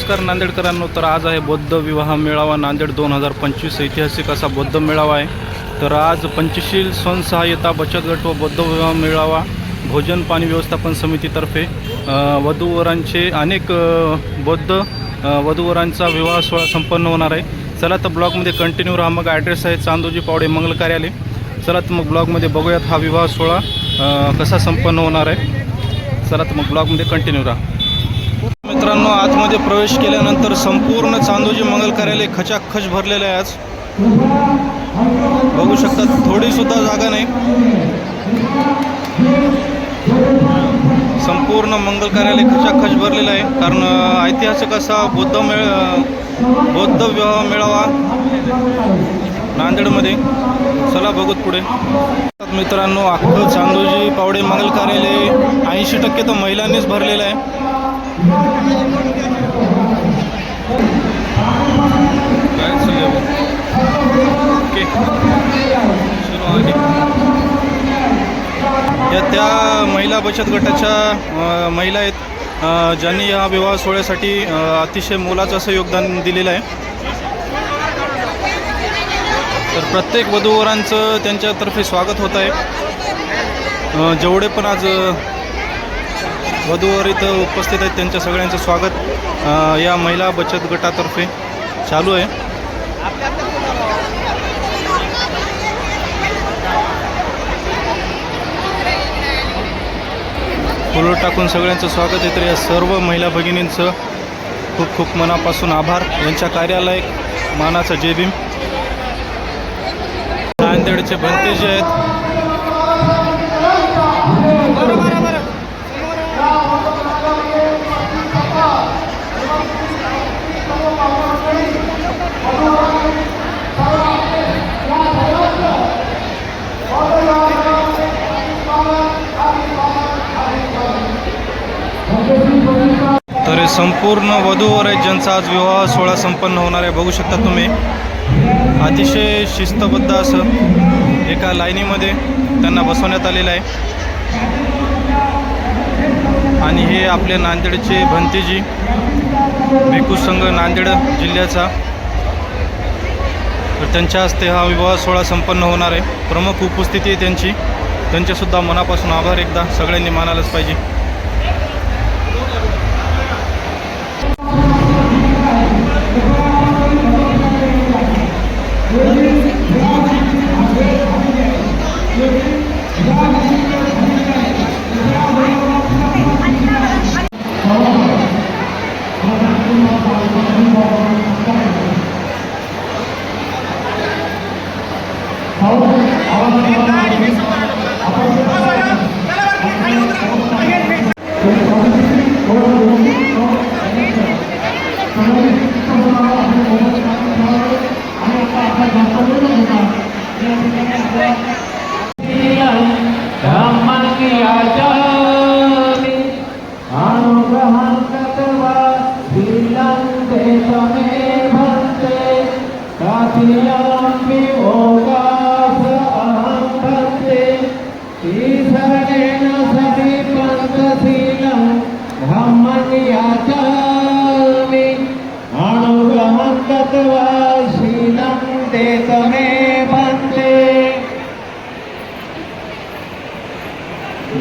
नमस्कार नांदेडकरांनो. तर आज आहे बौद्ध विवाह मेळावा नांदेड 2025. ऐतिहासिक असा बौद्ध मेळावा आहे. तर आज पंचशील स्वयंसहाय्यता बचत गट व बौद्ध विवाह मेळावा भोजन पाणी व्यवस्थापन समितीतर्फे वधूवरांचे अनेक बौद्ध वधूवरांचा विवाह सोहळा संपन्न होणार आहे. चला तर ब्लॉगमध्ये कंटिन्यू राहा. मग ॲड्रेस आहे चांदोजी पावडे मंगल कार्यालय. चला तर मग ब्लॉगमध्ये बघूयात हा विवाह सोहळा कसा संपन्न होणार आहे. चला तर मग ब्लॉगमध्ये कंटिन्यू राहा. मित्रांनो, आतमध्ये प्रवेश केल्यानंतर संपूर्ण चांदोजी मंगल कार्यालय खचाखच भरलेलं आहे. आज बघू शकता थोडीसुद्धा जागा नाही. संपूर्ण मंगल कार्यालय खचाखच भरलेलं आहे. कारण ऐतिहासिक असा बौद्ध विवाह मेळावा नांदेडमध्ये. चला बघूत पुढे. मित्रांनो, अख्खं चांदोजी पावडे मंगल कार्यालय 80% तर महिलांनीच भरलेलं आहे. काय चाललंय ओके चलो आगे. त्या महिला बचत गटाच्या महिला आहेत ज्यांनी या विवाह सोहळ्यासाठी अतिशय मोलाचं असं योगदान दिलेलं आहे. तर प्रत्येक वधूवरांचं त्यांच्यातर्फे स्वागत होत आहे. जेवढे पण आज वधूवर इथं उपस्थित आहेत त्यांच्या सगळ्यांचं स्वागत या महिला बचत गटातर्फे चालू आहे. फुलं टाकून सगळ्यांचं स्वागत आहे. तर या सर्व महिला भगिनींचं खूप खूप मनापासून आभार. यांच्या कार्याला एक मानाचा जय भीम. नांदेडचे भंते जे आहेत तर संपूर्ण वधूवर आहेत ज्यांचा आज विवाह सोहळा संपन्न होणार आहे. बघू शकता तुम्ही अतिशय शिस्तबद्ध असं एका लाईनीमध्ये त्यांना बसवण्यात आलेलं आहे. आणि हे आपले नांदेडचे भंतेजी भिक्खू संघ नांदेड जिल्ह्याचा. तर त्यांच्या हस्ते हा विवाह सोहळा संपन्न होणार आहे. प्रमुख उपस्थिती आहे त्यांची. त्यांचेसुद्धा मनापासून आभार एकदा सगळ्यांनी मानायलाच पाहिजे.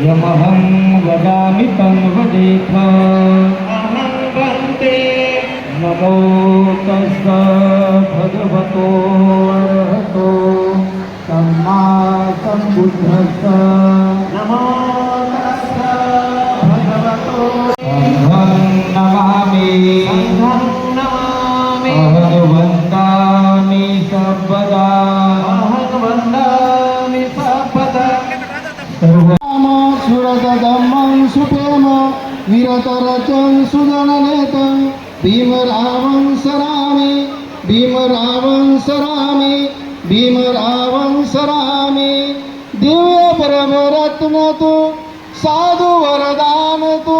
यमहं वदामि तं वदेथ अहं वन्दे नमो तस्स भगवतो अरहतो सम्मा सम्बुद्धस्स नमो तस्स भगवतो संघं नमामि अहं वन्दामि सर्वदा सुरतधम्मं सुप्रेम वीरतरचं सुजननेतं भीमरावं सरामि भीमरावं सरामि भीमरावं सरामि. दिव्य परमरत्न तू साधु वरदान तू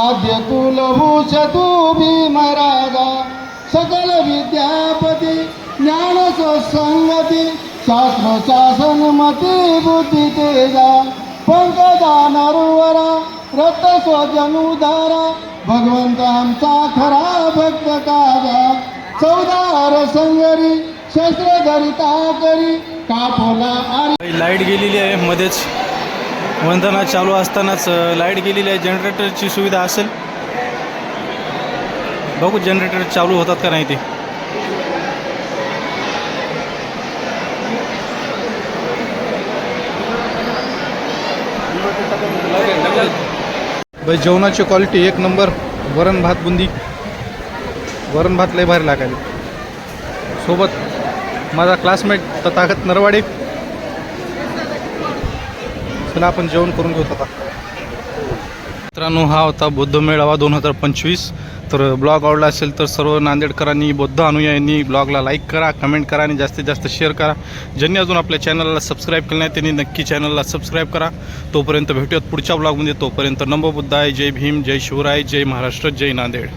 आद्य तू लभूष तू भीमराजा. सकल विद्यापती ज्ञान संगती शास्त्र शासन मती बुद्धी तेजा. पंकदा नरुवरा रक्त स्वजनुधारा भगवंत आमचा खरा भक्त काजा चौदार संगरी शस्त्र धरिता करी कापोला आणि लाईट गेलेली आहे मध्येच वंदना चालू असतानाच लाईट गेलेली आहे. जनरेटरची सुविधा असेल, बघू जनरेटर चालू होतात का नाही ते. भाई जेवणाची क्वालिटी एक नंबर. वरण भात बुंदी, वरण भात लय भारी लागायला. सोबत माझा क्लासमेट तथागत नरवाडे. चला आपण जेवण करून घेऊ आता. मित्रांनो, हा होता बौद्ध मेळावा 2025. तर ब्लॉग आवडला असेल तर सर्व नांदेडकरांनी, बौद्ध अनुयायांनी ब्लॉगला लाईक करा, कमेंट करा आणि जास्तीत जास्त शेअर करा. ज्यांनी अजून आपल्या चॅनलला सबस्क्राईब केलं नाही त्यांनी नक्की चॅनलला सबस्क्राईब करा. तोपर्यंत भेटूयात पुढच्या ब्लॉगमध्ये. तोपर्यंत नमो बुद्धाय, जय भीम, जय शिवराय, जय महाराष्ट्र, जय नांदेड.